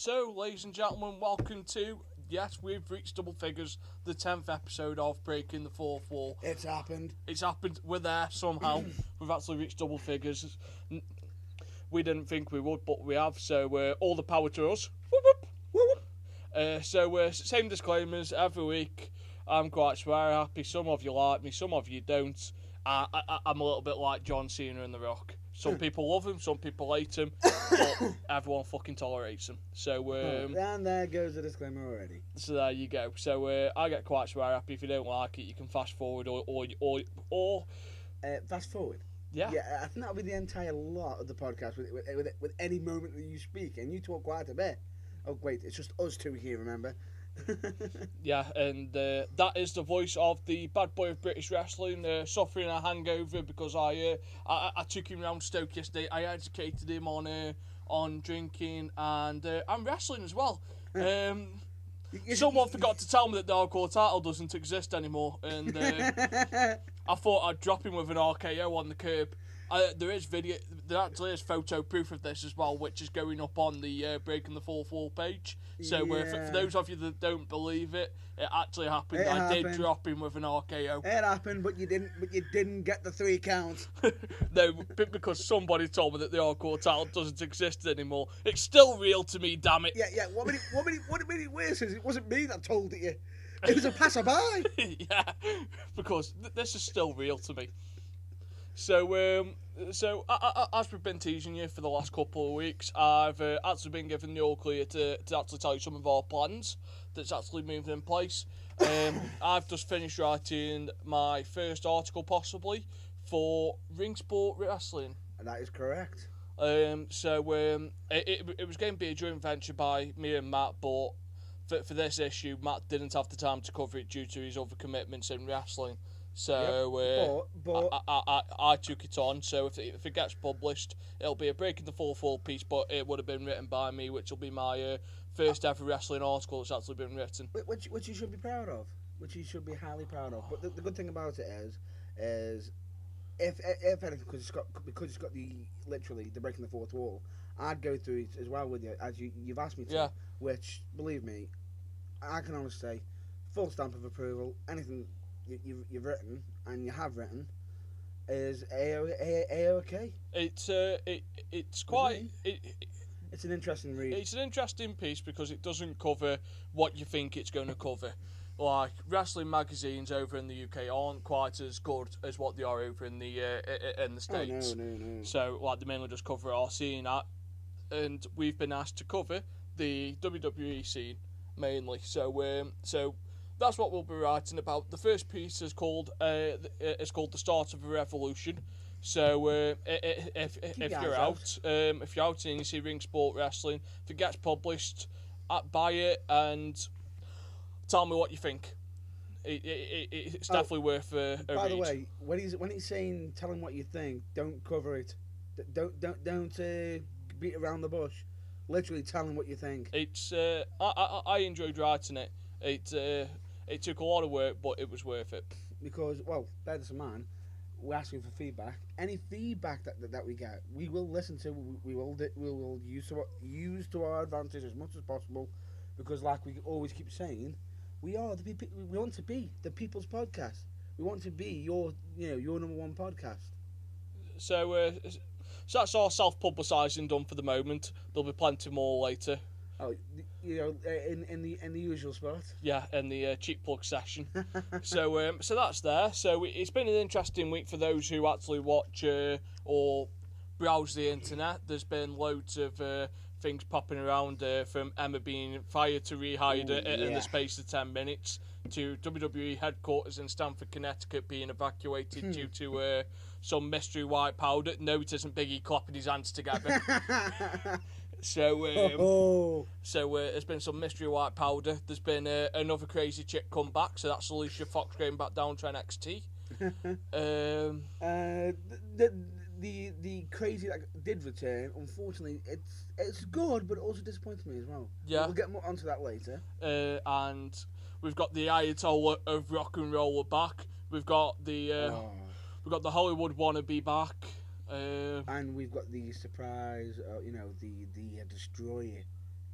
So, ladies and gentlemen, welcome to, yes, we've reached double figures, the 10th episode of Breaking the Fourth Wall. It's happened. It's happened. We're there somehow. We've actually reached double figures. We didn't think we would, but we have, so all the power to us. Whoop, whoop. Whoop, whoop. Same disclaimers every week. I'm quite swear happy. Some of you like me, some of you don't. I'm a little bit like John Cena and The Rock. Some people love him, some people hate him, but everyone fucking tolerates him. So, and there goes the disclaimer already. So there you go. So I get quite swear happy. If you don't like it, you can fast forward or fast forward. Yeah. Yeah, I think that'll be the entire lot of the podcast with any moment that you speak, and you talk quite a bit. Oh wait, it's just us two here, remember? Yeah, and that is the voice of the bad boy of British wrestling, suffering a hangover because I took him round Stoke yesterday. I educated him on drinking and wrestling as well. Someone forgot to tell me that the hardcore title doesn't exist anymore, and I thought I'd drop him with an RKO on the curb. There actually is photo proof of this as well, which is going up on the Breaking the Fourth Wall page. So for those of you that don't believe it, it actually happened. I did drop him with an RKO. It happened, but you didn't get the 3 counts. No, because somebody told me that the hardcore title doesn't exist anymore. It's still real to me, damn it. Yeah. What made it worse is it wasn't me that told it you. It was a passerby. Yeah, because this is still real to me. So as we've been teasing you for the last couple of weeks, I've actually been given the all clear to actually tell you some of our plans that's actually moved in place. I've just finished writing my first article, possibly, for Ring Sport Wrestling. That is correct. It was going to be a joint venture by me and Matt, but for this issue, Matt didn't have the time to cover it due to his other commitments in wrestling. So I took it on. So if it gets published, it'll be a Breaking the Fourth Wall piece, but it would have been written by me, which will be my first ever wrestling article that's actually been written. Which you should be proud of. Which you should be highly proud of. But the good thing about it is if anything, because it's got the Breaking the Fourth Wall, I'd go through it as well with you as you've asked me to. Yeah. Which, believe me, I can honestly say, full stamp of approval. Anything you've written and you have written is a-okay. It's quite it's an interesting read. It's an interesting piece because it doesn't cover what you think it's going to cover. Like wrestling magazines over in the UK aren't quite as good as what they are over in the States. Oh, no. So like they mainly just cover our scene, and we've been asked to cover the WWE scene mainly. So that's what we'll be writing about. The first piece is called The Start of a Revolution. So if you're out and you see Ring Sport Wrestling, if it gets published, buy it and tell me what you think. It's definitely worth a read. By the way, when he's saying tell him what you think, don't cover it. Don't beat around the bush. Literally tell him what you think. It's I enjoyed writing it. It took a lot of work, but it was worth it. Because, well, there's a man. We're asking for feedback. Any feedback that we get, we will listen to. We will use to our advantage as much as possible. Because, like we always keep saying, we want to be the people's podcast. We want to be your number one podcast. So that's all self-publicising done for the moment. There'll be plenty more later. Oh, in the usual spot. Yeah, in the cheap plug session. So that's there. So it's been an interesting week for those who actually watch or browse the internet. There's been loads of things popping around from Emma being fired to rehired in the space of 10 minutes to WWE headquarters in Stamford, Connecticut being evacuated due to some mystery white powder. No, it isn't Biggie clapping his hands together. So there's been some mystery white powder. There's been another crazy chick come back. So that's Alicia Fox going back down to NXT. The crazy that did return. Unfortunately, it's good, but it also disappoints me as well. Yeah, we'll get more onto that later. And we've got the Ayatollah of rock and roll back. We've got the Hollywood wannabe back. And we've got the surprise, the destroyer,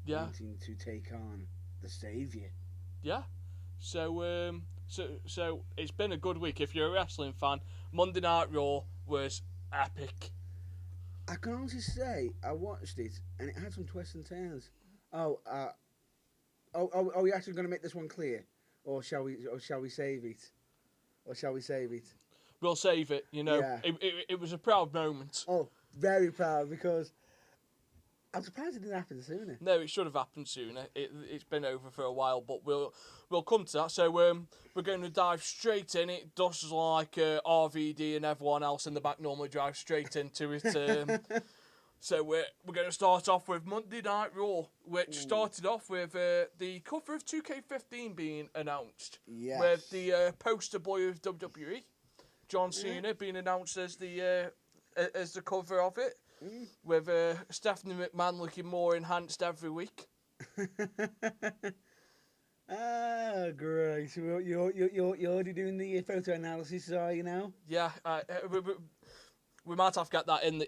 wanting to take on the Saviour. Yeah. So so it's been a good week. If you're a wrestling fan, Monday Night Raw was epic. I can honestly say I watched it and it had some twists and turns. Oh, are we actually going to make this one clear, or shall we save it? Or shall we save it? We'll save it. You know, Yeah. it was a proud moment. Oh, very proud, because I'm surprised it didn't happen sooner. No, it should have happened sooner. It's been over for a while, but we'll come to that. So we're going to dive straight in. It does like RVD and everyone else in the back normally drive straight into it. So we're going to start off with Monday Night Raw, which started off with the cover of 2K15 being announced. Yes. With the poster boy of WWE, John Cena, being announced as the cover of it. With Stephanie McMahon looking more enhanced every week. Ah, great. So you're already doing the photo analysis, are you now? Yeah, we might have to get that in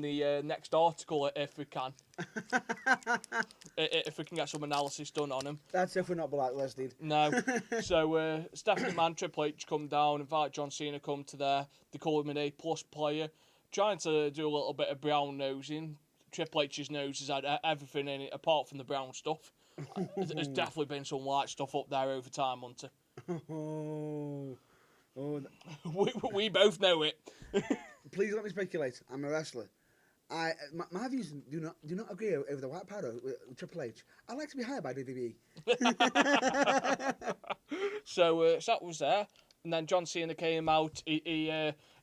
the next article if we can. If we can get some analysis done on him. That's if we're not blacklisted. No. So Stephanie McMahon, Triple H come down, invite John Cena come to there. They call him an A+ player. Trying to do a little bit of brown nosing. Triple H's nose has had everything in it apart from the brown stuff. There's definitely been some white stuff up there over time, Hunter. We both know it. Please let me speculate. I'm a wrestler. My views do not agree over the white powder with Triple H. I like to be hired by WWE. So that was there. And then John Cena came out. He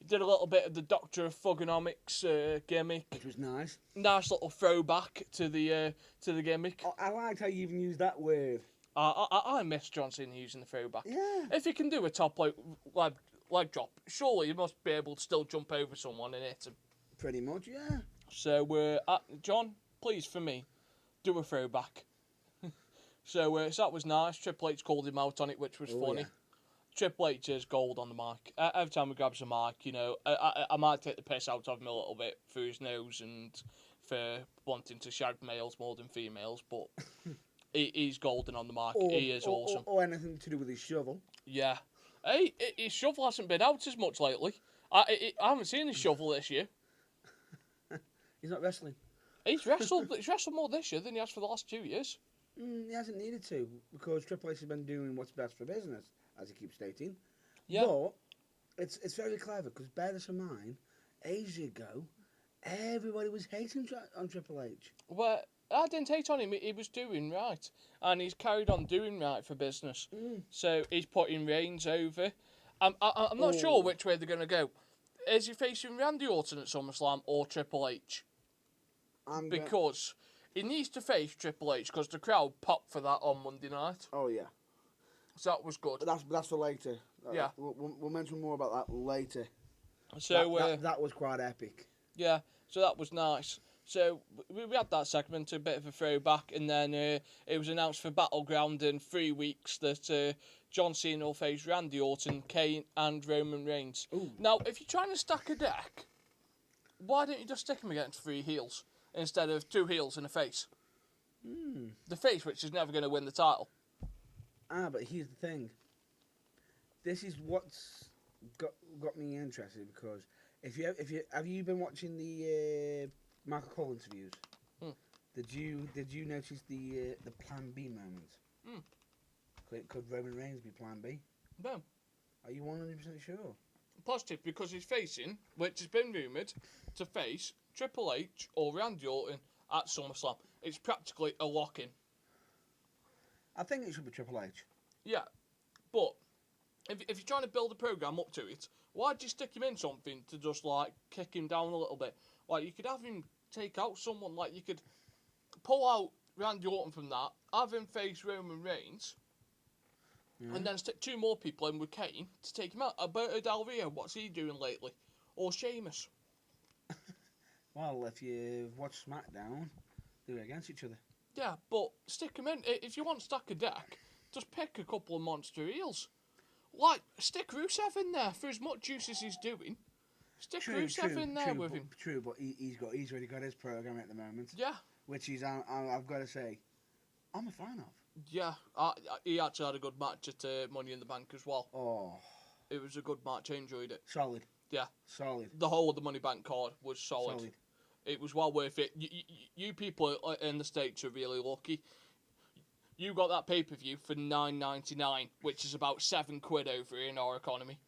did a little bit of the Doctor of Thugonomics gimmick, Which was nice. Nice little throwback to the gimmick. Oh, I liked how you even used that word. I miss John Cena using the throwback. Yeah. If he can do a top leg drop, surely he must be able to still jump over someone and hit him. Pretty much, yeah. So John, please for me, do a throwback. So that was nice. Triple H called him out on it, which was funny. Yeah. Triple H is gold on the mic. Every time he grabs a mic, you know, I might take the piss out of him a little bit for his nose and for wanting to shag males more than females, but he's golden on the mic. He is awesome. Or anything to do with his shovel. Yeah. Hey, his shovel hasn't been out as much lately. I haven't seen his shovel this year. He's not wrestling. He's wrestled more this year than he has for the last 2 years. He hasn't needed to, because Triple H has been doing what's best for business, as he keeps stating. Yeah. But it's very clever, because bear this in mind, ages ago, everybody was hating on Triple H. Well, I didn't hate on him. He was doing right, and he's carried on doing right for business. So he's putting Reigns over. I'm not sure which way they're going to go. Is he facing Randy Orton at SummerSlam or Triple H? Because he needs to face Triple H, because the crowd popped for that on Monday night. Oh, yeah. So that was good. That's for later. Yeah. We'll mention more about that later. So that was quite epic. Yeah, so that was nice. So we had that segment, a bit of a throwback, and then it was announced for Battleground in 3 weeks that John Cena will face Randy Orton, Kane, and Roman Reigns. Ooh. Now, if you're trying to stack a deck, why don't you just stick them against 3 heels instead of 2 heels and a face? The face, which is never going to win the title. But here's the thing. This is what's got me interested, because have you been watching the Michael Cole interviews? Did you notice the Plan B moment? Could Roman Reigns be Plan B? No. Are you 100% sure? Positive, because he's facing, which has been rumoured, to face Triple H or Randy Orton at SummerSlam. It's practically a lock-in. I think it should be Triple H. Yeah, but if you're trying to build a programme up to it, why'd you stick him in something to just, like, kick him down a little bit? Like, you could have him take out someone, like, you could pull out Randy Orton from that, have him face Roman Reigns, and then stick 2 more people in with Kane to take him out. Alberto Del Rio, what's he doing lately? Or Sheamus. Well, if you've watched SmackDown, they're against each other. Yeah, but stick him in. If you want to stack a deck, just pick a couple of monster heels. Like, stick Rusev in there for as much juice as he's doing. Stick Rusev in there with him. True, but he's already got his program at the moment. Yeah. which is I've got to say, I'm a fan of. Yeah, he actually had a good match at Money in the Bank as well. Oh, It was a good match. I enjoyed it. solid. Yeah. Solid. The whole of the Money Bank card was solid. It was well worth it. You people in the States are really lucky. You got that pay-per-view for $9.99, which is about £7 over here in our economy.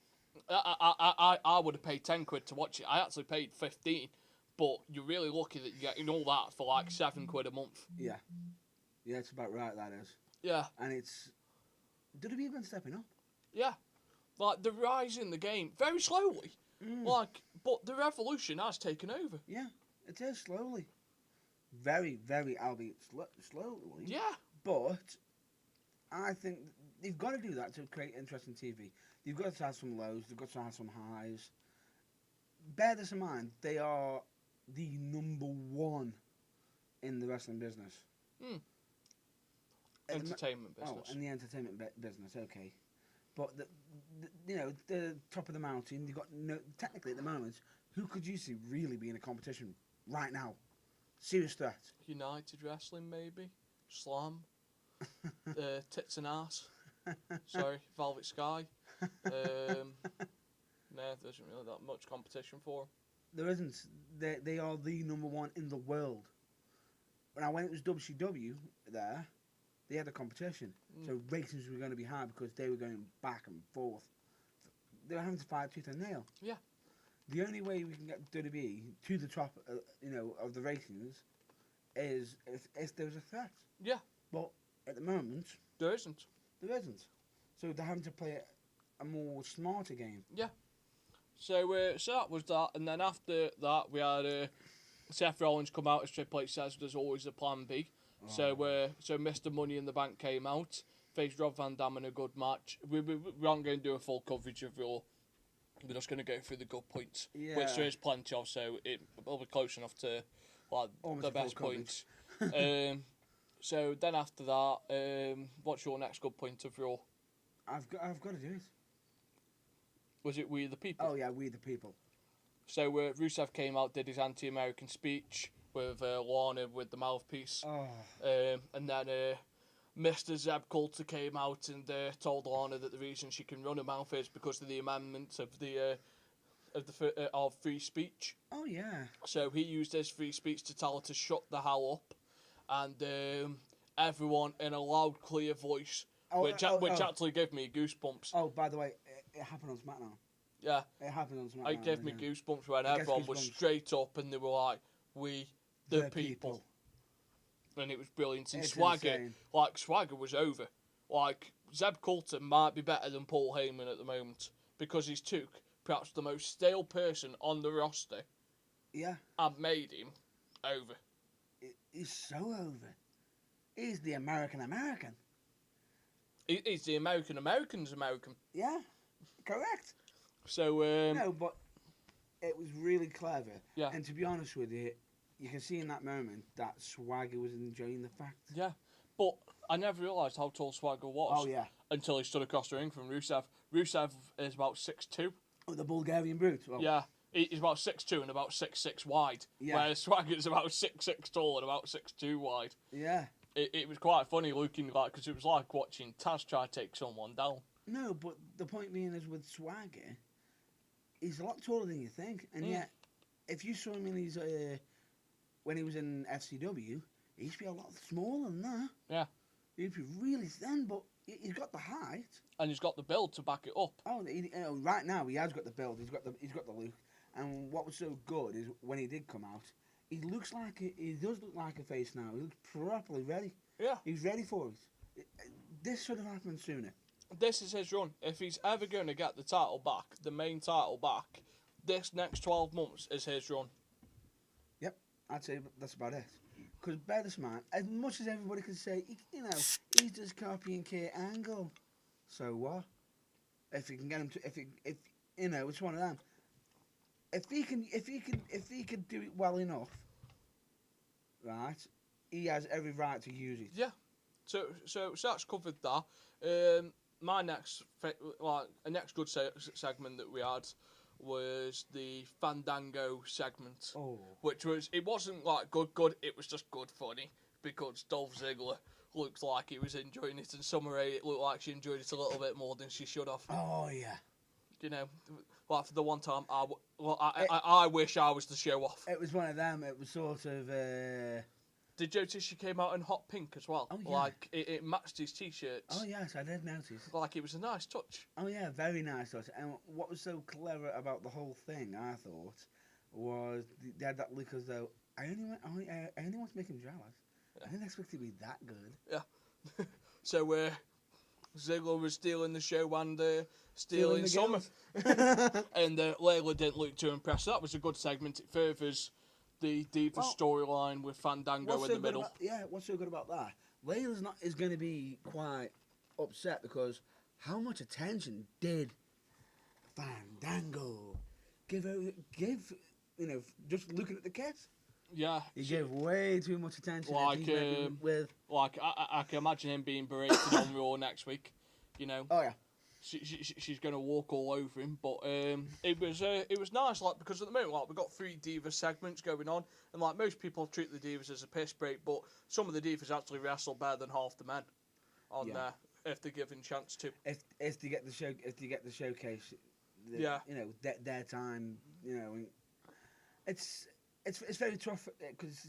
I would have paid £10 to watch it. I actually paid 15, but you're really lucky that you're getting all that for like £7 a month. Yeah. Yeah, it's about right, that is. Yeah. And it's... WWE been stepping up. Yeah. Like, the rise in the game, very slowly. But the revolution has taken over. Yeah, it is slowly. Very, very, albeit slowly. Yeah. But I think they've got to do that to create interesting TV. You've got to have some lows, they've got to have some highs. Bear this in mind, they are the number one in the wrestling business. Entertainment business. Oh, in the entertainment business, okay. But the top of the mountain. You've got technically at the moment. Who could you see really be in a competition right now? Serious threat. United Wrestling, maybe. Slam. Tits and ass. Sorry, Velvet Sky. No, there isn't really that much competition for them. There isn't. They are the number one in the world. Now, when it was WCW there, they had a competition. So ratings were going to be high because they were going back and forth. They were having to fight tooth and nail. Yeah. The only way we can get WWE to the top, of the ratings, is if there was a threat. Yeah. But at the moment, there isn't. There isn't. So they're having to play a more smarter game. Yeah. So that was that, and then after that we had Seth Rollins come out, as Triple H says, there's always a plan B. Oh. So Mr. Money in the Bank came out, faced Rob Van Dam in a good match. We aren't going to do a full coverage of Raw. We're just going to go through the good points, which there is plenty of, so it'll be close enough to the best points. So then after that, what's your next good point of Raw? I've got to do it. Was it We the People? Oh yeah, We the People. So Rusev came out, did his anti-American speech with Lana with the mouthpiece. Oh. And then Mr. Zeb Coulter came out and told Lana that the reason she can run her mouth is because of the amendments of free speech. Oh yeah. So he used his free speech to tell her to shut the hell up, and everyone in a loud, clear voice, which actually gave me goosebumps. Oh, by the way, it happened on SmackDown. Yeah. It happened on SmackDown. It gave me goosebumps when everyone was straight up and they were like, "We the people." And it was brilliant. And Swagger was over. Like, Zeb Coulter might be better than Paul Heyman at the moment because he's took perhaps the most stale person on the roster. Yeah. And made him over. He's so over. He's the American. He's the American's American. Yeah, correct. So, no, but it was really clever. Yeah. And to be honest with you, you can see in that moment that Swagger was enjoying the fact. Yeah. But I never realised how tall Swagger was. Oh, yeah. Until he stood across the ring from Rusev. Rusev is about 6'2". Oh, the Bulgarian brute. Oh. Yeah. He's about 6'2" and about 6'6" wide. Yeah. Whereas Swagger's about 6'6" tall and about 6'2" wide. Yeah. It was quite funny looking like, because it was like watching Taz try to take someone down. No, but the point being is with Swagger, he's a lot taller than you think. And yet, if you saw him in his, when he was in FCW, he used to be a lot smaller than that. Yeah. He used to be really thin, but he's got the height. And he's got the build to back it up. Oh, right now he has got the build. He's got the look. And what was so good is when he did come out, he does look like a face now. He looks properly ready. Yeah. He's ready for it. This should have happened sooner. This is his run. If he's ever going to get the title back, the main title back, this next 12 months is his run. Yep, I'd say that's about it. Because bear this man, as much as everybody can say, he's just copying Kurt Angle. So what? If you can get him to, if it's one of them. If he can do it well enough, right? He has every right to use it. Yeah. So that's covered that. My next good segment that we had was the Fandango segment, Oh. which it wasn't like good, it was just good funny, because Dolph Ziggler looked like he was enjoying it, and Summer Rae, it looked like she enjoyed it a little bit more than she should have. Oh, yeah. You know, like for the one time, I wish I was the show off. It was one of them, it was sort of... Did you notice she came out in hot pink as well? Oh, yeah. Like, it matched his T-shirts. Oh, yes, I did notice. Like, it was a nice touch. Oh, yeah, very nice touch. And what was so clever about the whole thing, I thought, was they had that look as though, I only want to make him jealous. Yeah. I didn't expect it to be that good. Yeah. So, Ziggler was stealing the show and stealing Summer. And Layla didn't look too impressed. That was a good segment. It furthers the Diva storyline with Fandango in the middle. What's so good about that? Layla's is going to be quite upset because how much attention did Fandango give? You know, just looking at the kiss. Yeah, he gave way too much attention. Like, I can imagine him being berated on Raw next week. You know. Oh yeah. She's going to walk all over him, but it was nice, like, because at the moment, like, we've got 3 Diva segments going on, and like most people treat the Divas as a piss break, but some of the Divas actually wrestle better than half the men on there if they're given chance to. If they get the showcase, you know, their time, you know, it's very tough because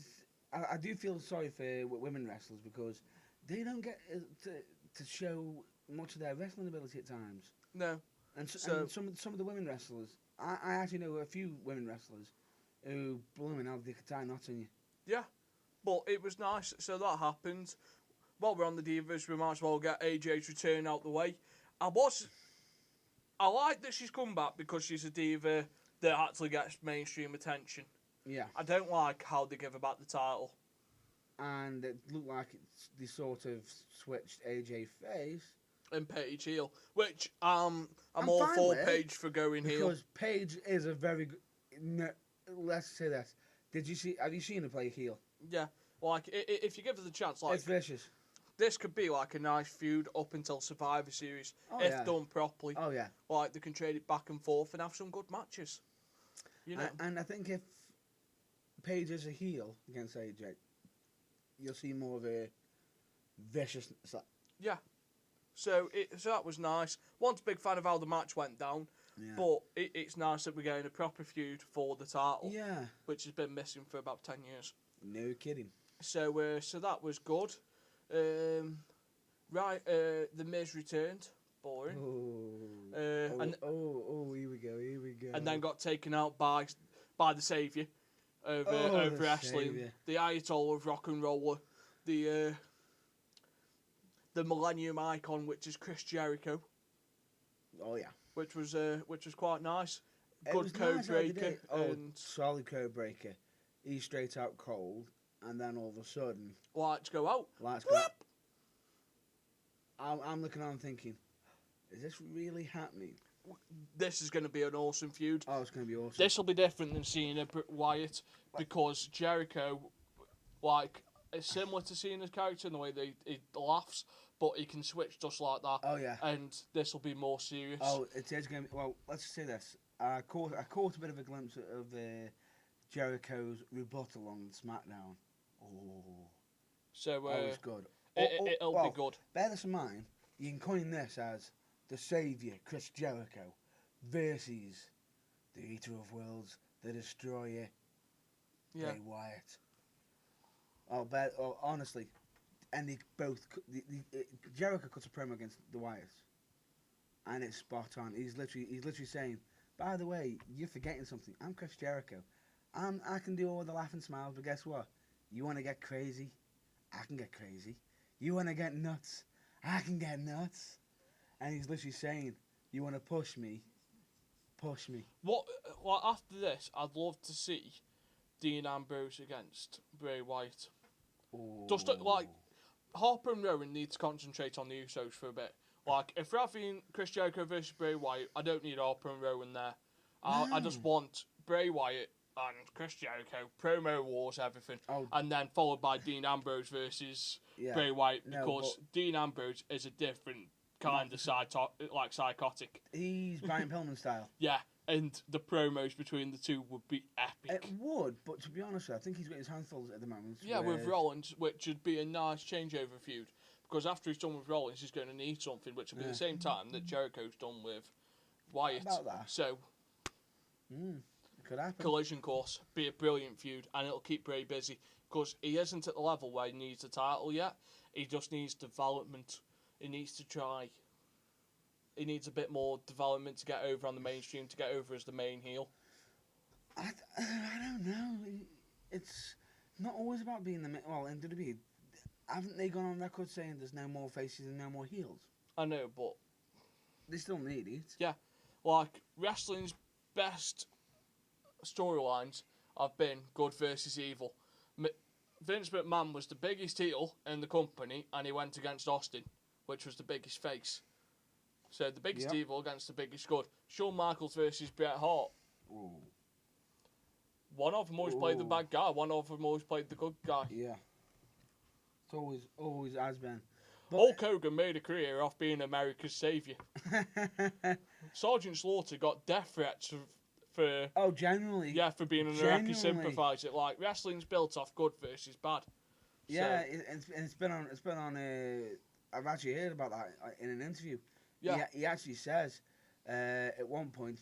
I do feel sorry for women wrestlers because they don't get to show much of their wrestling ability at times. No. And some of the women wrestlers, I actually know a few women wrestlers who blooming out they could tie knots in you. Yeah. But it was nice, so that happened. While we're on the Divas, we might as well get AJ's return out the way. I like that she's come back because she's a diva that actually gets mainstream attention. Yeah. I don't like how they give her back the title. And it looked like they sort of switched AJ face. And Paige heel, which I'm all for Paige for going heel. Because Paige is a very good... No, let's say this. Have you seen her play heel? Yeah. Like, if you give her the chance, like... It's vicious. This could be like a nice feud up until Survivor Series, done properly. Oh, yeah. Like, they can trade it back and forth and have some good matches. You know? And I think if Paige is a heel against AJ, you'll see more of a vicious... Yeah. So that was nice. Once big fan of how the match went down, but it's nice that we're getting a proper feud for the title. Yeah. Which has been missing for about 10 years. No kidding. So that was good. The Miz returned. Boring. Here we go. And then got taken out by the Saviour over wrestling. Savior. The Ayatollah of Rock and Roller. The Millennium Icon, which is Chris Jericho. Oh yeah. Which was quite nice. Good code breaker. Solid code breaker. He's straight out cold, and then all of a sudden, lights go out. I'm looking on thinking, is this really happening? This is going to be an awesome feud. Oh, it's going to be awesome. This will be different than Cena Wyatt because Jericho, like, is similar to Cena's character in the way that he laughs, but he can switch just like that. Oh yeah. And this will be more serious. Oh, it is going to be. Well, let's say this. I caught a bit of a glimpse of Jericho's rebuttal on SmackDown. Oh. So that was good. It'll be good. Bear this in mind. You can coin this as the Saviour, Chris Jericho, versus the Eater of Worlds, the Destroyer, Bray Wyatt. Honestly, and they both. Jericho cuts a promo against the Wyatts, and it's spot on. He's literally saying, "By the way, you're forgetting something. I'm Chris Jericho. I can do all the laughing smiles, but guess what? You want to get crazy? I can get crazy. You want to get nuts? I can get nuts." And he's literally saying, "You want to push me? Push me." What? Well, after this, I'd love to see Dean Ambrose against Bray Wyatt. Ooh. Just like Harper and Rowan need to concentrate on the Usos for a bit. Like, if we're having Chris Jericho versus Bray Wyatt, I don't need Harper and Rowan there. I just want Bray Wyatt and Chris Jericho, promo wars, everything, and then followed by Dean Ambrose versus Bray Wyatt, because Dean Ambrose is a different kind of psychotic. He's Brian Pillman style. Yeah, and the promos between the two would be epic. It would, but to be honest, I think he's got his hands full at the moment. Yeah, with Rollins, which would be a nice changeover feud. Because after he's done with Rollins, he's going to need something, which will be the same time that Jericho's done with Wyatt. About that. So, it could happen. Collision Course, be a brilliant feud, and it'll keep Bray busy. Because he isn't at the level where he needs a title yet. He just needs development. He needs to try. He needs a bit more development to get over on the mainstream, to get over as the main heel. I don't know. It's not always about being the main... Well, in WWE, haven't they gone on record saying there's no more faces and no more heels? I know, but... They still need it. Yeah. Like, wrestling's best storylines have been good versus evil. Vince McMahon was the biggest heel in the company, and he went against Austin, which was the biggest face. So the biggest evil against the biggest good. Shawn Michaels versus Bret Hart. Ooh. One of them always played the bad guy. One of them always played the good guy. Yeah. It's always has been. But Hulk Hogan made a career off being America's saviour. Sergeant Slaughter got death threats for... Oh, genuinely? Yeah, for being an Iraqi sympathiser. Like, wrestling's built off good versus bad. Yeah, so. It's been on... I've actually heard about that in an interview. Yeah. He actually says at one point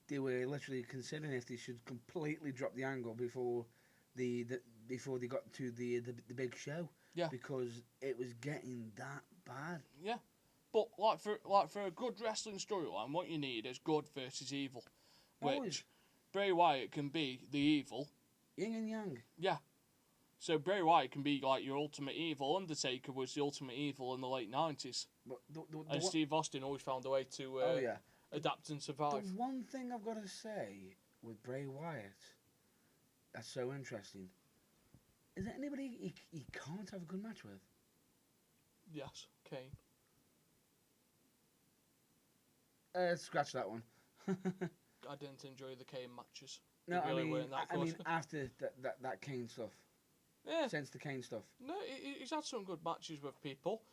they were literally considering if they should completely drop the angle before they got to the big show. Yeah. Because it was getting that bad. Yeah. But for a good wrestling storyline, what you need is good versus evil. Which Bray Wyatt can be the evil. Yin and yang. Yeah. So Bray Wyatt can be like your ultimate evil. Undertaker was the ultimate evil in the late 90s. But and Steve Austin always found a way to adapt and survive. The one thing I've got to say with Bray Wyatt that's so interesting, is there anybody he can't have a good match with? Yes, Kane. Scratch that one. I didn't enjoy the Kane matches. No, really weren't that good. I mean after that Kane stuff. Yeah. Since the Kane stuff. No, he's had some good matches with people.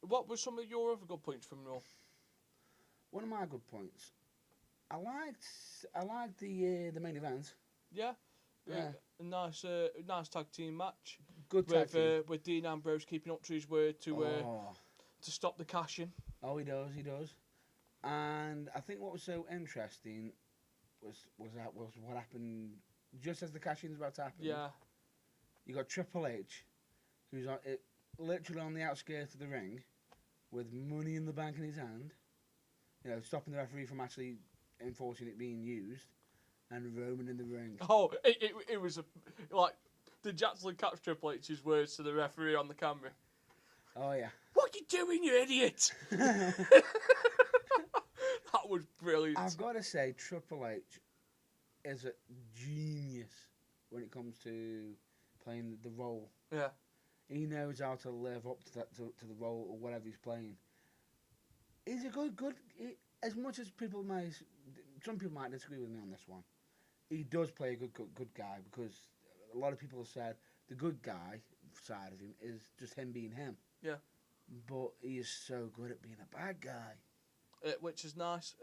What were some of your other good points from Raw? One of my good points. I liked the main event. Yeah. A nice tag team match. Good tag team. With Dean Ambrose keeping up to his word to stop the cash-in. Oh, he does. And I think what was so interesting was what happened just as the cash-in was about to happen. Yeah. You got Triple H, who's literally on the outskirts of the ring, with money in the bank in his hand, stopping the referee from actually enforcing it being used, and Roman in the ring. Oh, it was did you actually catch Triple H's words to the referee on the camera? Oh yeah. What you doing, you idiot? That was brilliant. I've got to say, Triple H is a genius when it comes to playing the role. Yeah. He knows how to live up to that to the role or whatever he's playing. He's a good. As much as some people might disagree with me on this one. He does play a good guy because a lot of people have said the good guy side of him is just him being him. Yeah. But he is so good at being a bad guy. Which is nice.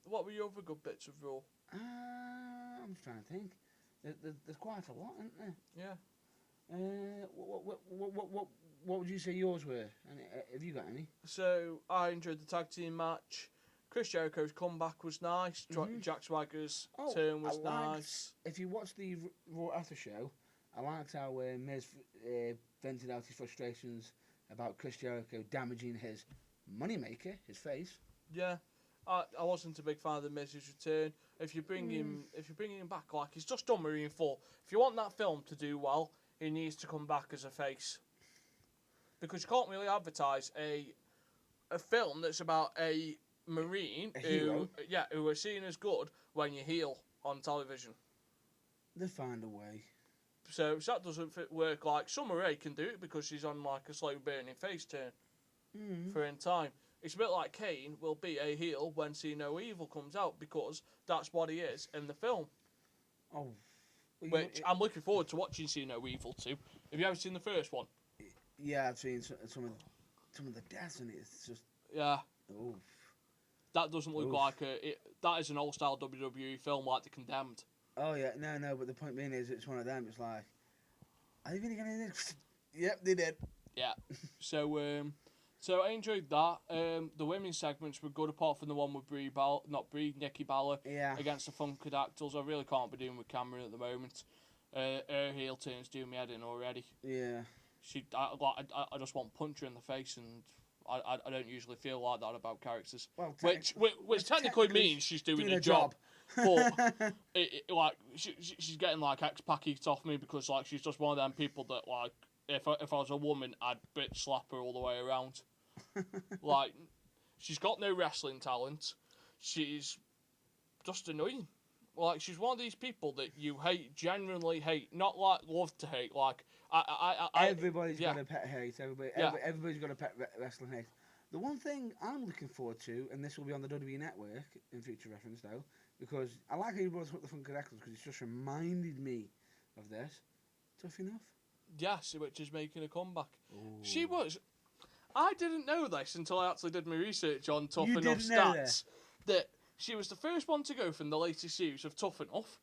What were your other good bits of Raw? I'm trying to think. There's quite a lot, isn't there? Yeah. What would you say yours were? Have you got any? So I enjoyed the tag team match. Chris Jericho's comeback was nice. Jack Swagger's turn was nice. If you watch the Raw after show, I liked how Miz vented out his frustrations about Chris Jericho damaging his moneymaker, his face. Yeah, I wasn't a big fan of the Miz's return. If you bring him back, like he's just done Marine 4. If you want that film to do well, he needs to come back as a face. Because you can't really advertise a film that's about a Marine who are seen as good when you heel on television. They find a way. So that doesn't work. Like Summer Rae can do it because she's on like a slow burning face turn for in time. It's a bit like Kane will be a heel when See No Evil comes out because that's what he is in the film. Oh, which I'm looking forward to watching See No Evil too. Have you ever seen the first one? Yeah, I've seen some of the deaths in it. It's just yeah. Oh. that doesn't look Oof. like that is an old-style WWE film like The Condemned. Oh yeah, no, but the point being is, it's one of them. It's like, are they really gonna do this? Yep, they did. Yeah. So I enjoyed that. The women's segments were good, apart from the one with Nikki Bella against the Funkadactyls. I really can't be doing with Cameron at the moment. Her heel turns do me head in already. Yeah. I just want to punch her in the face, and I don't usually feel like that about characters. Well, which technically means she's doing a job. But she's getting like X-Pac heat off me, because like she's just one of them people that like if I was a woman, I'd bitch slap her all the way around. Like, she's got no wrestling talent. She's just annoying. Like, she's one of these people that you hate, genuinely hate, not like love to hate. Like, everybody's got a pet hate. Everybody's got a pet wrestling hate. The one thing I'm looking forward to, and this will be on the WWE Network in future reference though, because I like how you brought up the Funkadactyls, because it's just reminded me of this. Tough Enough? Yes, which is making a comeback. Ooh. She was. I didn't know this until I actually did my research on Tough Enough stats. That she was the first one to go from the latest series of Tough Enough,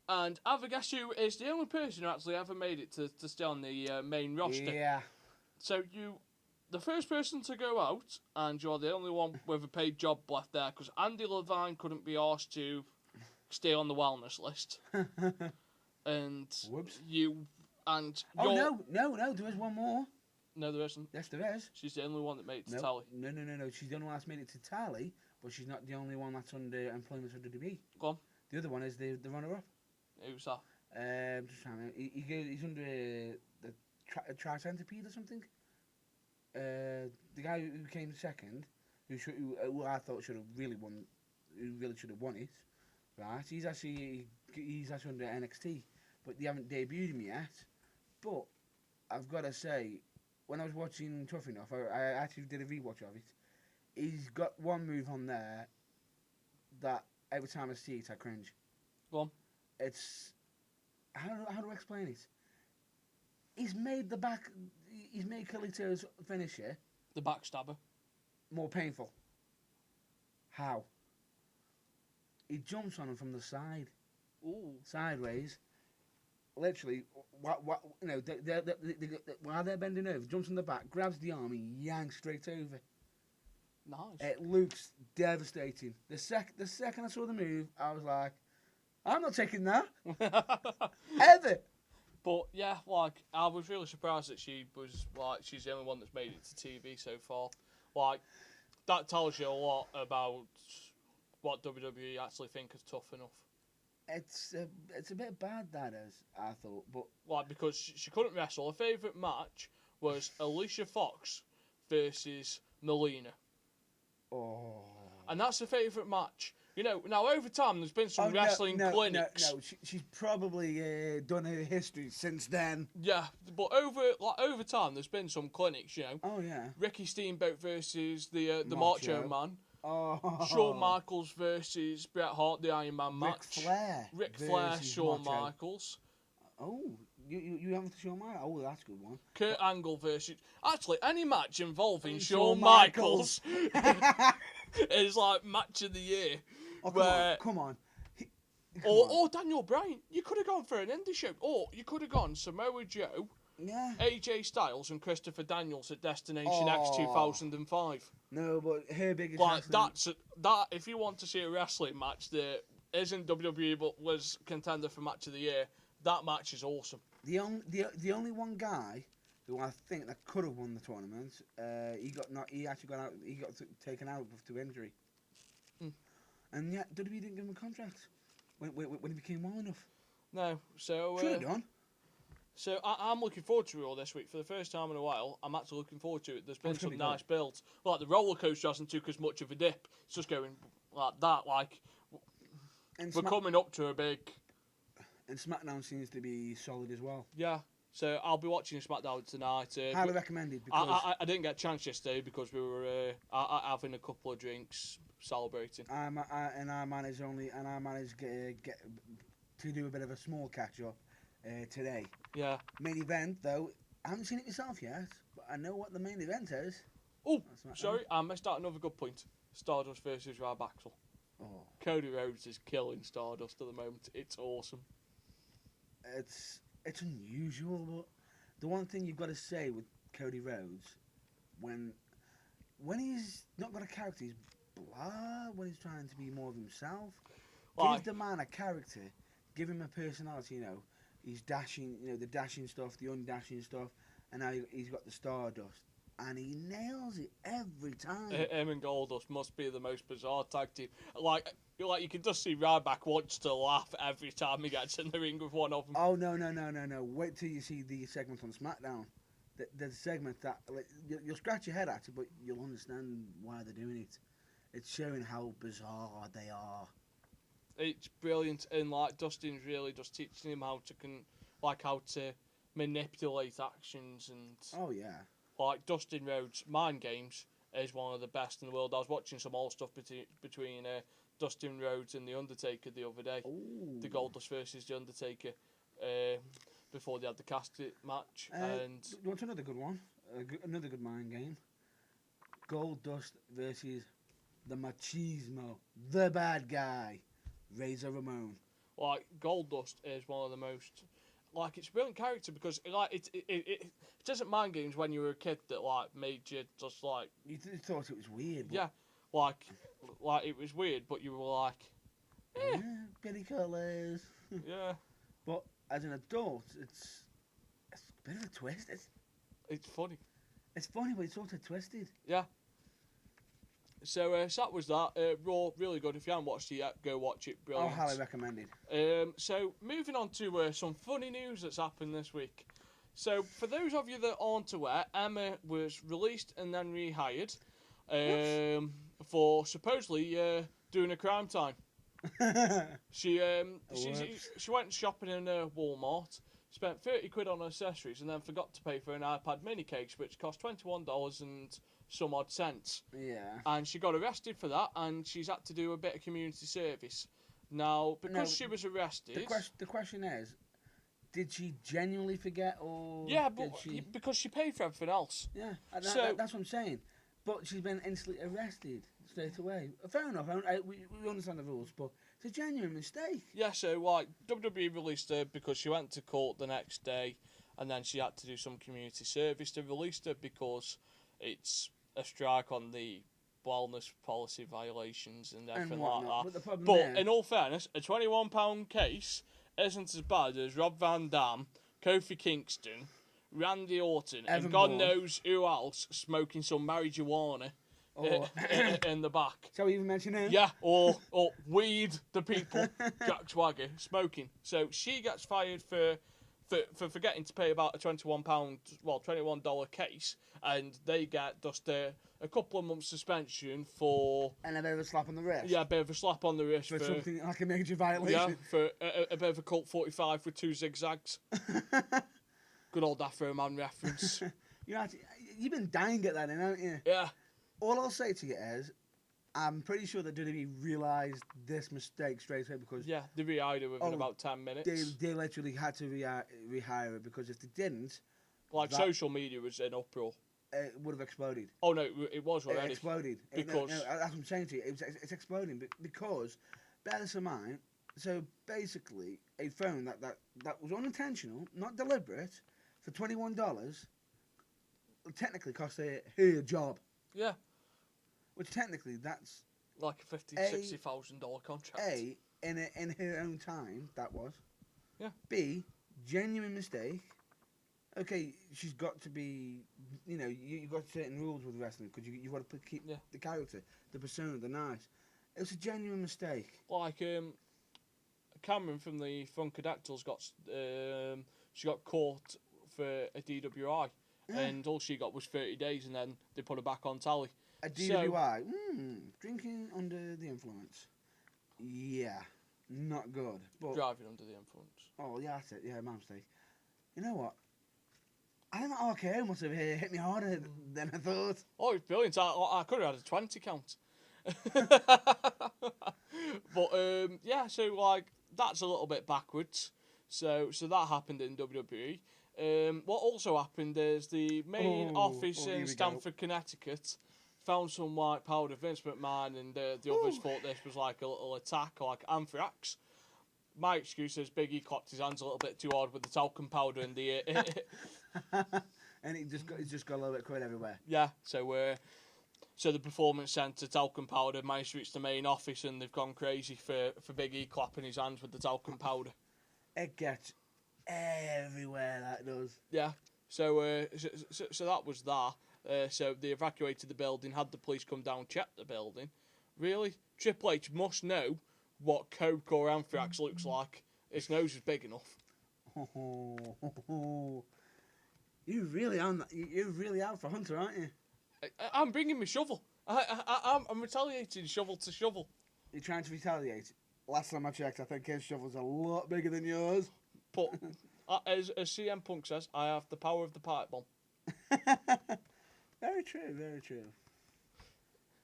and have a guess who is the only person who actually ever made it to stay on the main roster. Yeah. So the first person to go out, and you're the only one with a paid job left there, because Andy Levine couldn't be asked to stay on the wellness list. And Whoops. No, there is one more. No, there isn't. Yes, there is. She's the only one that made it to Tally. No. She's the only one that's made it to Tally, but she's not the only one that's under employment for WWE. Go on. The other one is the runner-up. Who's that? Just trying to. He's under the Tri-Centipede or something. The guy who came second, who I thought should have really won, who really should have won it, right? He's actually under NXT, but they haven't debuted him yet. But I've got to say, when I was watching Tough Enough, I actually did a rewatch of it. He's got one move on there that every time I see it, I cringe. Go on. It's how do I explain it? He's made Carlito's finisher, the backstabber, more painful. How? He jumps on him from the side. Ooh. Sideways. Literally, while they're bending over, jumps on the back, grabs the arm, and yanks straight over. Nice. It looks devastating. The second I saw the move, I was like, I'm not taking that. Ever. But yeah, like, I was really surprised that she's the only one that's made it to TV so far. Like, that tells you a lot about what WWE actually think of Tough Enough. It's a bit bad, that is, I thought, but like, because she couldn't wrestle. Her favourite match was Alicia Fox versus Melina. Oh. And that's her favourite match. You know, now over time there's been some wrestling clinics. No, she's probably done her history since then. Yeah, but over time there's been some clinics, you know. Oh yeah. Ricky Steamboat versus the Macho Man. Oh. Shawn Michaels versus Bret Hart, the Iron Man match. Ric Flair, Shawn Michaels. Oh, you haven't Shawn Michaels? Oh, that's a good one. Kurt Angle versus... Actually, any match involving Shawn Michaels is like match of the year. Oh, come on. Or Daniel Bryan. You could have gone for an indie show. Or you could have gone Samoa Joe, AJ Styles and Christopher Daniels at Destination X 2005. No, but her biggest wrestling... if you want to see a wrestling match that isn't WWE but was contender for match of the year, that match is awesome. The only one guy who I think that could have won the tournament, he got taken out through injury. And yet WWE didn't give him a contract when he became well enough. No, so should have done. So I'm looking forward to it all this week for the first time in a while. I'm actually looking forward to it. There's been some nice builds. Like the roller coaster hasn't took as much of a dip. It's just going like that. Like we're coming up to a big. And SmackDown seems to be solid as well. Yeah. So I'll be watching SmackDown tonight. Highly recommended. Because I didn't get a chance yesterday because we were having a couple of drinks celebrating. I managed to do a bit of a small catch up today. Yeah. Main event though, I haven't seen it myself yet, but I know what the main event is. Oh, sorry, I missed out another good point. Stardust versus Ryback. Oh, Cody Rhodes is killing Stardust at the moment. It's awesome. it's unusual, but the one thing you've got to say with Cody Rhodes, when he's not got a character, he's blah. When he's trying to be more of himself, Like, give the man a character, give him a personality. He's dashing. The dashing stuff, the undashing stuff, and now he's got the Stardust, and he nails it every time. him and Goldust must be the most bizarre tag team. Like you can just see Ryback wants to laugh every time he gets in the ring with one of them. Oh no! Wait till you see the segment on SmackDown. The segment that you'll scratch your head at it, but you'll understand why they're doing it. It's showing how bizarre they are. It's brilliant, and like Dustin's really just teaching him how to manipulate actions and. Oh yeah. Like Dustin Rhodes' Mind Games is one of the best in the world. I was watching some old stuff between Dustin Rhodes and The Undertaker the other day. Ooh. The Goldust versus The Undertaker before they had the casket match. And you want another good one? Another good mind game. Goldust versus the Machismo, the bad guy, Razor Ramon. like Goldust is one of the most. Like, it's a brilliant character because it doesn't mind games when you were a kid that like made you just like You thought it was weird. But yeah, like it was weird, but you were like Billy Colours. yeah, But as an adult, it's a bit of a twist. it's funny. It's funny, but it's also twisted. Yeah. So that was that. Raw, really good. If you haven't watched it yet, go watch it. Brilliant. Oh, highly recommended. So moving on to some funny news that's happened this week. So for those of you that aren't aware, Emma was released and then rehired for supposedly doing a crime time. She went shopping in Walmart, spent £30 on accessories, and then forgot to pay for an iPad mini case, which cost $21 and some odd cents. Yeah. And she got arrested for that, and she's had to do a bit of community service. Now, because she was arrested... The question is, did she genuinely forget, or yeah, but because she paid for everything else. Yeah, that's what I'm saying. But she's been instantly arrested straight away. Fair enough, we understand the rules, but it's a genuine mistake. Yeah, so, like, WWE released her because she went to court the next day, and then she had to do some community service. They released her because it's a strike on the wellness policy violations and everything like that. But in all fairness, a £21 case isn't as bad as Rob Van Dam, Kofi Kingston, Randy Orton, and God knows who else smoking some marijuana in the back. Shall we even mention him? Yeah, or weed the people, Jack Swagger, smoking. So she gets fired for forgetting to pay about a $21 case, and they get just a couple of months suspension for... And a bit of a slap on the wrist. Yeah, a bit of a slap on the wrist. For something like a major violation. Yeah, for a bit of a Colt 45 with 2 zigzags. Good old Afro Man reference. You've been dying to get that in, haven't you? Yeah. All I'll say to you is, I'm pretty sure that WWE realised this mistake straight away because... Yeah, they rehired her within about 10 minutes. They literally had to rehire her because if they didn't... Like, social media was in uproar. It would have exploded. Oh, no, it was already. It exploded. Because... No, that's what I'm saying to you. It's exploding because, bear this in mind, so basically, a phone that was unintentional, not deliberate, for $21, technically cost her job. Yeah. Which technically, that's... Like a $50,000-$60,000 contract. In her own time, that was. Yeah. B, genuine mistake. Okay, she's got to be... you've got certain rules with wrestling because you've got to keep the character, the persona, the nice. It was a genuine mistake. Like, Cameron from the Funkadactyls she got caught for a DWI. Yeah. And all she got was 30 days, and then they put her back on tally. A DWI? Drinking under the influence. Yeah, not good. But driving under the influence. Oh, yeah, that's it. Yeah, my mistake. You know what? I think that RKO must have hit me harder than I thought. Oh, it's brilliant. I could have had a 20 count. But, yeah, so, like, that's a little bit backwards. So that happened in WWE. What also happened is the main office in Stamford, Connecticut found some white powder. Vince McMahon and the others thought this was like a little attack, like anthrax. My excuse is Big E clapped his hands a little bit too hard with the talcum powder and the. And it's just got a little bit covered everywhere. Yeah, so the Performance Centre talcum powder managed to reach the main office, and they've gone crazy for Big E clapping his hands with the talcum powder. It gets everywhere, that does. Yeah, so that was that. So they evacuated the building, had the police come down, check the building. Really? Triple H must know what coke or anthrax looks like. His nose is big enough. You're really out for Hunter, aren't you? I'm bringing my shovel. I'm retaliating shovel to shovel. You're trying to retaliate. Last time I checked, I think his shovel's a lot bigger than yours. But as CM Punk says, I have the power of the pipe bomb. Very true, very true.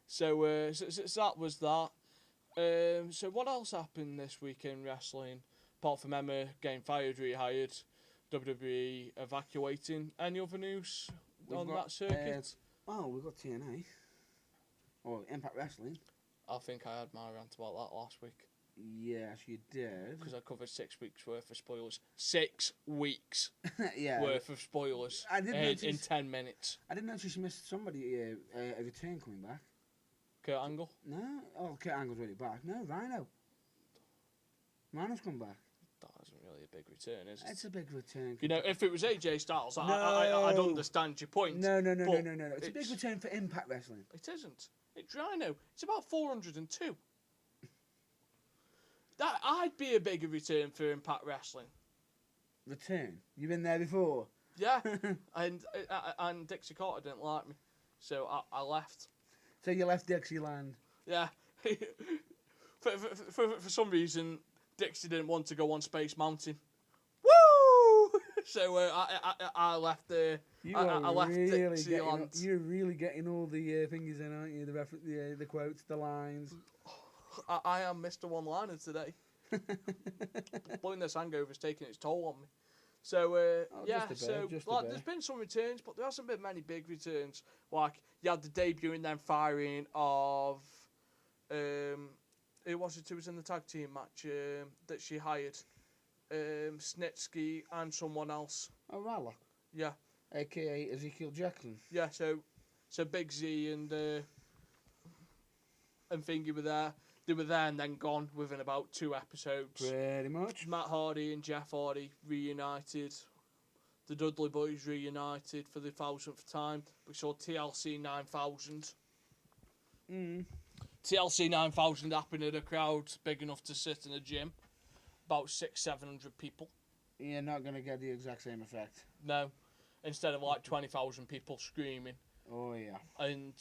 So that was that. So what else happened this week in wrestling? Apart from Emma getting fired, rehired, WWE evacuating. Any other news on that circuit? We've got TNA. Or Impact Wrestling. I think I had my rant about that last week. Yes, you did. Because I covered 6 weeks worth of spoilers. 6 weeks yeah. worth of spoilers in 10 minutes. I didn't notice you missed somebody, a return coming back. Kurt Angle? No. Oh, Kurt Angle's already back. No, Rhino. Rhino's come back. That isn't really a big return, is it? It's a big return. You know, if it was AJ Styles, I'd understand your point. No. It's a big return for Impact Wrestling. It isn't. It's Rhino. It's about 402. I'd be a bigger return for Impact Wrestling. Return? You've been there before? Yeah. and Dixie Carter didn't like me. So I left. So you left Dixieland? Yeah. for some reason, Dixie didn't want to go on Space Mountain. Woo! So I left there. I left Dixieland. You're really getting all the fingers in, aren't you? The quotes, the lines. I am Mr. One-Liner today. Blowing this hangover's taking its toll on me. So, there's been some returns, but there hasn't been many big returns. Like, you had the debut and then firing of, who was it who was in the tag team match that she hired? Snitsky and someone else. Oh, Rala? Yeah. A.K.A. Ezekiel Jackson? Yeah, so Big Z and Thingy were there. They were there and then gone within about 2 episodes. Pretty much. Matt Hardy and Jeff Hardy reunited. The Dudley Boys reunited for the 1000th time. We saw TLC 9000. TLC 9000 happened at a crowd big enough to sit in a gym. About 600-700 people. You're not going to get the exact same effect. No. Instead of like 20,000 people screaming. Oh, yeah. And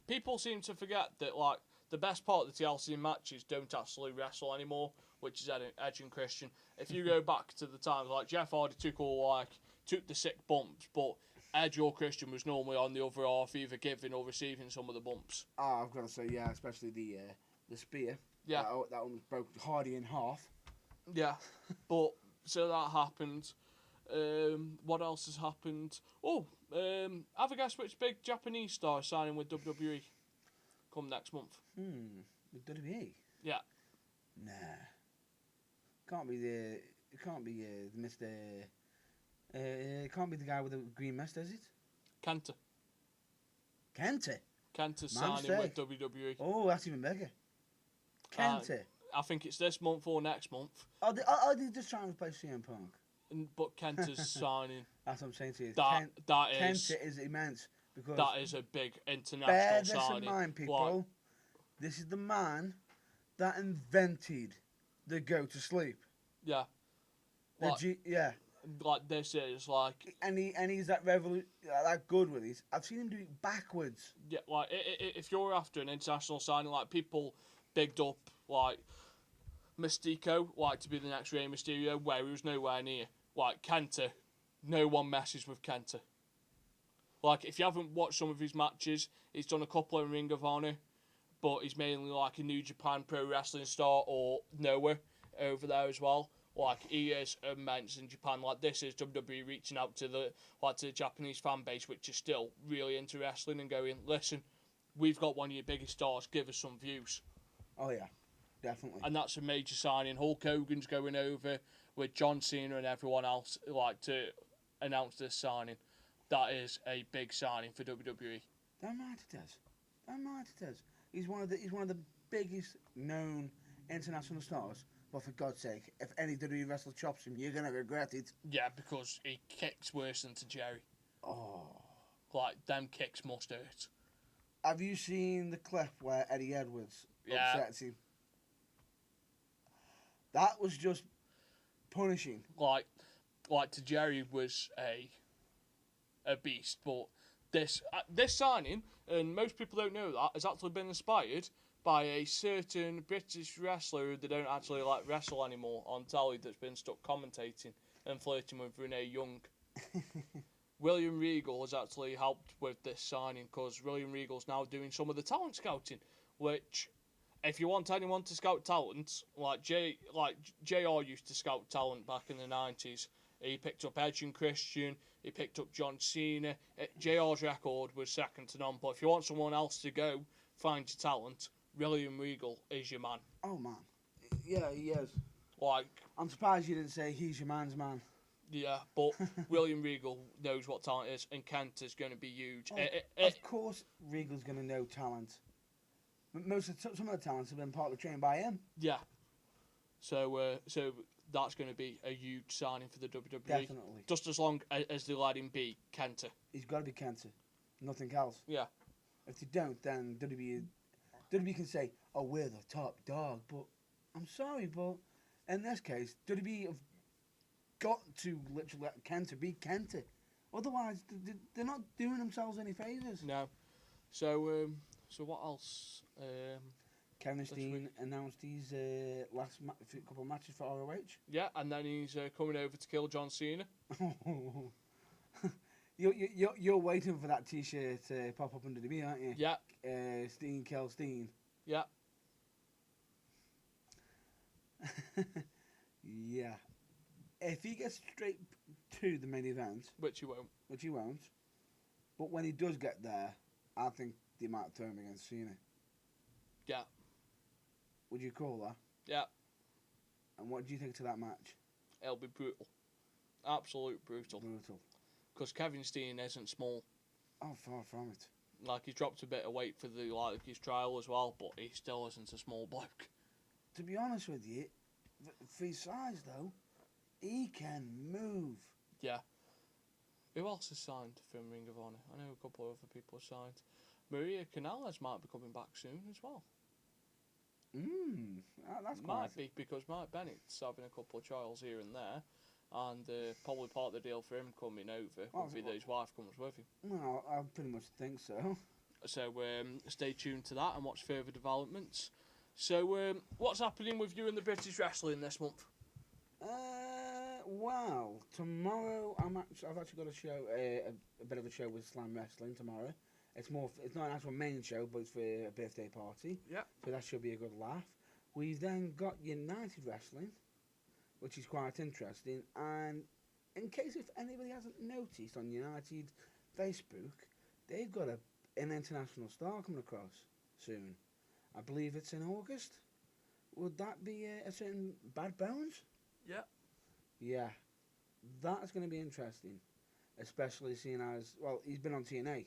people seem to forget that, like, the best part of the TLC matches don't actually wrestle anymore, which is Edge and Christian. If you go back to the times, like, Jeff Hardy took the sick bumps, but Edge or Christian was normally on the other half, either giving or receiving some of the bumps. Oh, I've got to say, yeah, especially the spear. Yeah. That one broke Hardy in half. Yeah, but, so that happened. What else has happened? Oh, have a guess which big Japanese star is signing with WWE come next month? With WWE? Yeah. Nah. Can't be the Mr. It can't be the guy with the green mist, is it? Kenta. Kenta's signing with WWE. Oh, that's even bigger. Kenta. I think it's this month or next month. Are they just trying to replace CM Punk? But Kenta's signing. That's what I'm saying to you. Kenta is immense. Because that is a big international bear this signing. in mind, people. This is the man that invented the go to sleep. Yeah. Yeah. Like this is like. And he's that that good with it. I've seen him do it backwards. Yeah, like if you're after an international signing, like people bigged up like Mystico, like to be the next Rey Mysterio, where he was nowhere near. Like Kenta, no one messes with Kenta. Like, if you haven't watched some of his matches, he's done a couple in Ring of Honor, but he's mainly like a New Japan Pro Wrestling star or Noah over there as well. Like, he is immense in Japan. Like, this is WWE reaching out to the Japanese fan base, which is still really into wrestling and going, listen, we've got one of your biggest stars, give us some views. Oh yeah, definitely. And that's a major signing. Hulk Hogan's going over with John Cena and everyone else like to announce this signing. That is a big signing for WWE. Damn right it is. Damn right it is. He's one of the biggest known international stars. But for God's sake, if any WWE wrestler chops him, you're gonna regret it. Yeah, because he kicks worse than Tajiri. Oh. Like, them kicks must hurt. Have you seen the clip where Eddie Edwards upsets him? That was just punishing. Like Tajiri was a beast, but this signing, and most people don't know that, has actually been inspired by a certain British wrestler who they don't actually like wrestle anymore on telly that's been stuck commentating and flirting with Renee Young. William Regal has actually helped with this signing because William Regal's now doing some of the talent scouting, which, if you want anyone to scout talent, like JR used to scout talent back in the 90s. He picked up Edge and Christian, he picked up John Cena. JR's record was second to none, but if you want someone else to go find your talent, William Regal is your man. Oh man, yeah, he is. Like, I'm surprised you didn't say he's your man's man. Yeah, but William Regal knows what talent is, and Kent is going to be huge. Oh, of course, Regal's going to know talent. Some of the talents have been partly trained by him. Yeah. So that's going to be a huge signing for the WWE. Definitely. Just as long as they let him be Kenta. He's got to be Kenta. Nothing else. Yeah. If they don't, then WWE can say, "Oh, we're the top dog." But I'm sorry, but in this case, WWE have got to literally let Kenta be Kenta. Otherwise, they're not doing themselves any favours. No. So what else? Kevin Steen announced his last couple of matches for ROH. Yeah, and then he's coming over to kill John Cena. You're waiting for that T-shirt to pop up under the me, aren't you? Yeah. Steen kill Steen. Yeah. Yeah. If he gets straight to the main event, which he won't, but when he does get there, I think they might throw him against Cena. Yeah. Would you call that? Yeah. And what do you think to that match? It'll be brutal. Absolute brutal. Brutal. Because Kevin Steen isn't small. Oh, far from it. Like, he's dropped a bit of weight for his trial as well, but he still isn't a small bloke. To be honest with you, for his size though, he can move. Yeah. Who else has signed from Ring of Honor? I know a couple of other people have signed. Maria Canales might be coming back soon as well. That's might be because Mike Bennett's having a couple of trials here and there, and probably part of the deal for him coming over would be that his wife comes with him. No, I pretty much think so. So stay tuned to that and watch further developments. So what's happening with you in the British wrestling this month? Well, tomorrow I've actually got a show, a bit of a show with Slam Wrestling tomorrow. It's not an actual main show, but it's for a birthday party. Yeah. So that should be a good laugh. We've then got United Wrestling, which is quite interesting. And in case if anybody hasn't noticed on United Facebook, they've got an international star coming across soon. I believe it's in August. Would that be a certain Bad Bones? Yeah. Yeah. That's going to be interesting. Especially seeing as, well, he's been on TNA,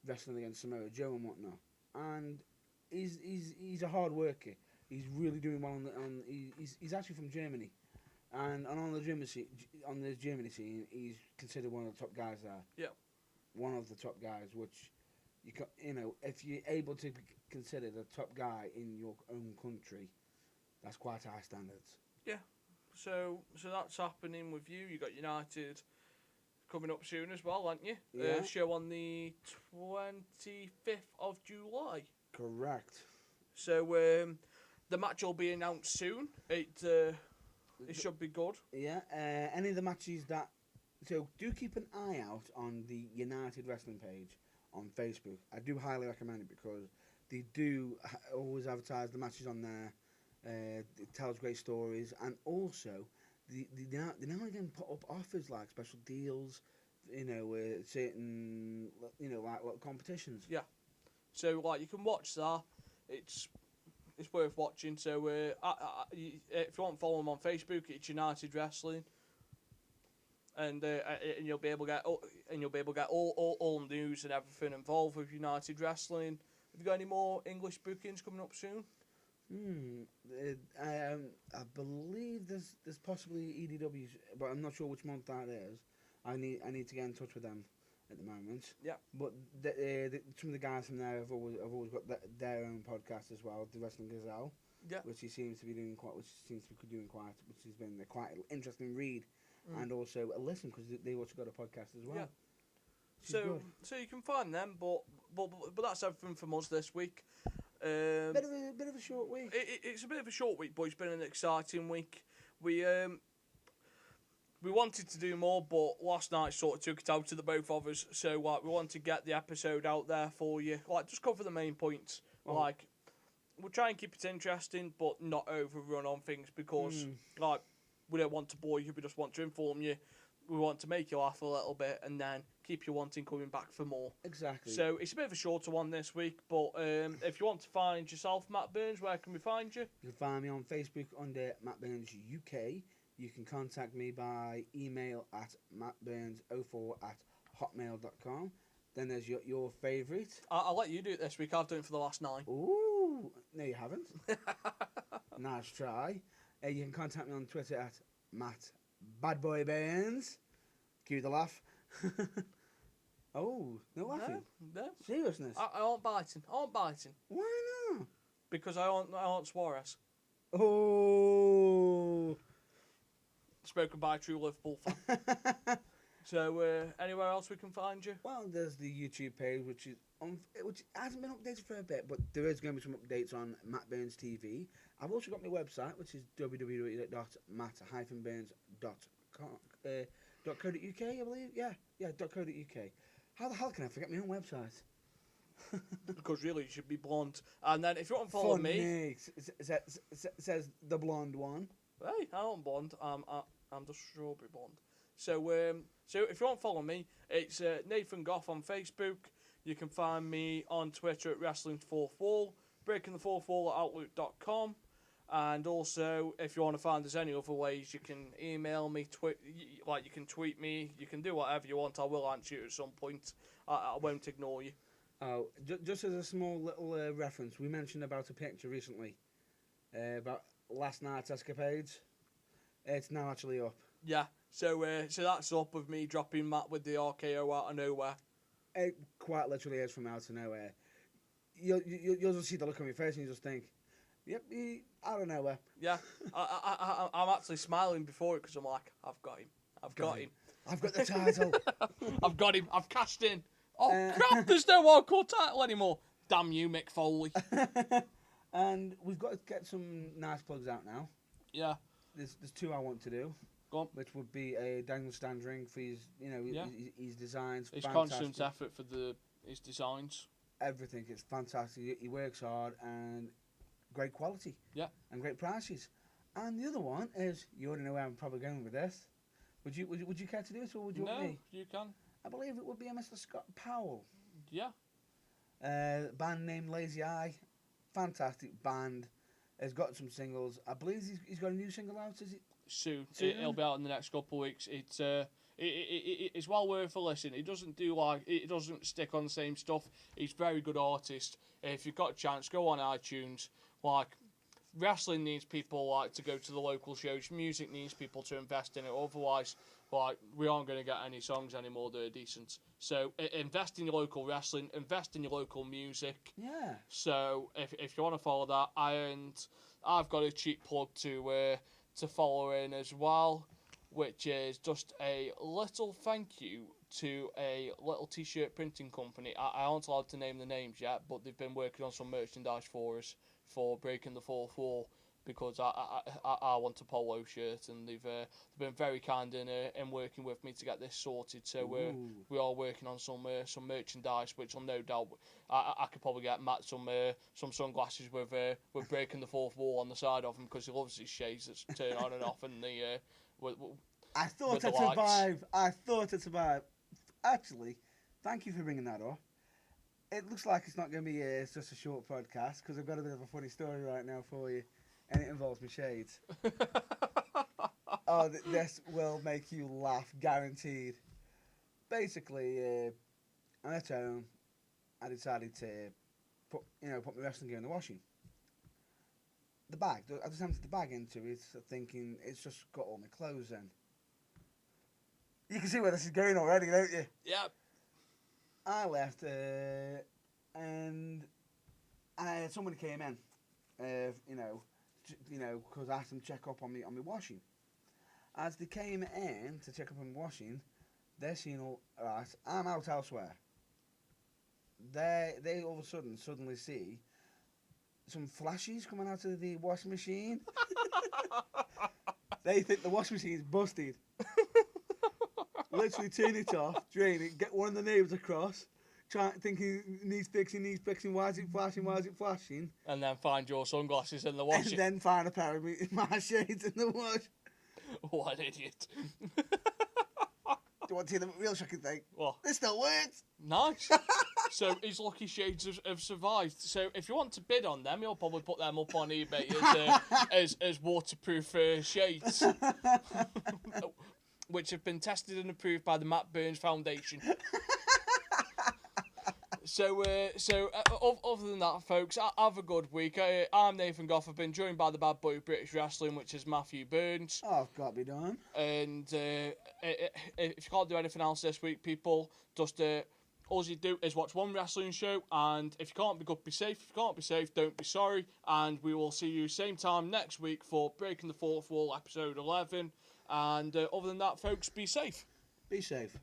wrestling against Samoa Joe and whatnot. And he's a hard worker. He's really doing well he's actually from Germany. And on the Germany scene, he's considered one of the top guys there. Yeah. One of the top guys, which, if you're able to be considered a top guy in your own country, that's quite high standards. Yeah. So that's happening with you. You got United coming up soon as well, aren't you? Yeah. Show on the 25th of July. Correct. So the match will be announced soon. It should be good. Yeah. Any of the matches that... So do keep an eye out on the United Wrestling page on Facebook. I do highly recommend it because they do always advertise the matches on there. It tells great stories, and also they now and again put up offers like special deals, certain like little competitions. Yeah. So like you can watch that. It's worth watching. So if you want to follow them on Facebook, it's United Wrestling, and you'll be able to get all news and everything involved with United Wrestling. Have you got any more English bookings coming up soon? I believe there's possibly EDWs, but I'm not sure which month that is. I need to get in touch with them at the moment. Yeah. But some of the guys from there have always got their own podcast as well, the Wrestling Gazelle. Yeah. Which has been quite an interesting read, and also a listen because they also got a podcast as well. Yeah. So you can find them, but that's everything from us this week. Bit of a short week. It's a bit of a short week, but it's been an exciting week. We wanted to do more, but last night sort of took it out of the both of us. So we want to get the episode out there for you. Just cover the main points. Oh. We'll try and keep it interesting, but not overrun on things because we don't want to bore you. We just want to inform you. We want to make you laugh a little bit and then keep you wanting coming back for more. Exactly. So it's a bit of a shorter one this week, but if you want to find yourself, Matt Burns, where can we find you? You can find me on Facebook under Matt Burns UK. You can contact me by email at mattburns04@hotmail.com. Then there's your favourite. I'll let you do it this week. I've done it for the last 9. Ooh, no you haven't. Nice try. You can contact me on Twitter at MattBadBoyBurns. Cue the laugh. Oh, no laughing? No. Seriousness? I aren't biting. Why not? Because I aren't Suarez. Oh. Spoken by a true Liverpool fan. So, anywhere else we can find you? Well, there's the YouTube page, which hasn't been updated for a bit, but there is going to be some updates on Matt Burns TV. I've also got my website, which is www.matt-burns.co.uk, I believe. Yeah, .co.uk. How the hell can I forget my own website? Because really, you should be blonde. And then if you want to follow me, it says the blonde one. Hey, I'm blonde. I'm just strawberry blonde. So if you want to follow me, it's Nathan Goff on Facebook. You can find me on Twitter at Wrestling4Fall, Breaking the Fourth Wall at Outlook.com. And also, if you want to find us any other ways, you can email me, you can tweet me, you can do whatever you want. I will answer you at some point. I won't ignore you. Oh, just as a small little reference, we mentioned about a picture recently about last night's escapades. It's now actually up. Yeah, so that's up with me dropping Matt with the RKO out of nowhere. It quite literally is from out of nowhere. You'll just see the look on your face and you just think, yep, out of nowhere. Yeah, I'm actually smiling before it because I'm like, I've got him. I've got the title. I've got him. I've cashed in. Oh, crap, there's no hardcore title anymore. Damn you, Mick Foley. And we've got to get some nice plugs out now. Yeah. There's 2 I want to do. Go on. Which would be a Daniel Standring for his, his designs. His constant effort for his designs. Everything is fantastic. He works hard and great quality. Yeah. And great prices. And the other one is, you already know where I'm probably going with this. Would you care to do it, or would you want me? No, you can. I believe it would be a Mr. Scott Powell. Yeah. Band named Lazy Eye. Fantastic band. Has got some singles. I believe he's got a new single out, is it? Soon. It'll be out in the next couple of weeks. It's well worth a listen. He doesn't stick on the same stuff. He's a very good artist. If you've got a chance, go on iTunes. Wrestling needs people to go to the local shows. Music needs people to invest in it. Otherwise, we aren't going to get any songs anymore that are decent. So invest in your local wrestling. Invest in your local music. Yeah. So if you want to follow that, I've got a cheap plug to follow in as well, which is just a little thank you to a little t-shirt printing company. I aren't allowed to name the names yet, but they've been working on some merchandise for us for Breaking the Fourth Wall, because I want a polo shirt, and they've been very kind in working with me to get this sorted. So we are working on some merchandise, which will no doubt I could probably get Matt some sunglasses with Breaking the Fourth Wall on the side of them, because he loves his shades that turn on and off, and the I thought I'd survive. Actually, thank you for bringing that up. It looks like it's not going to be just a short podcast because I've got a bit of a funny story right now for you, and it involves my shades. Oh, this will make you laugh, guaranteed. Basically, I'm at home. I decided to put my wrestling gear in the washing. The bag, I just emptied the bag into it, thinking it's just got all my clothes in. You can see where this is going already, don't you? Yep. I left, and somebody came in, because I asked them to check up on me washing. As they came in to check up on my washing, they're seeing I'm out elsewhere. They all of a sudden suddenly see some flashes coming out of the washing machine. They think the washing machine's busted. Literally turn it off, drain it, get one of the neighbours across, thinking it needs fixing, why is it flashing? And then find your sunglasses in the washing. And then find a pair of my shades in the wash. What an idiot. Do you want to hear the real shocking thing? What? This still works! Nice. So his lucky shades have survived. So if you want to bid on them, you'll probably put them up on eBay as waterproof shades. Which have been tested and approved by the Matt Burns Foundation. So other than that, folks, have a good week. I'm Nathan Goff. I've been joined by the bad boy of British wrestling, which is Matthew Burns. Oh, I've got to be done. And if you can't do anything else this week, people, just all you do is watch one wrestling show. And if you can't be good, be safe. If you can't be safe, don't be sorry. And we will see you same time next week for Breaking the Fourth Wall, episode 11. And other than that, folks, be safe. Be safe.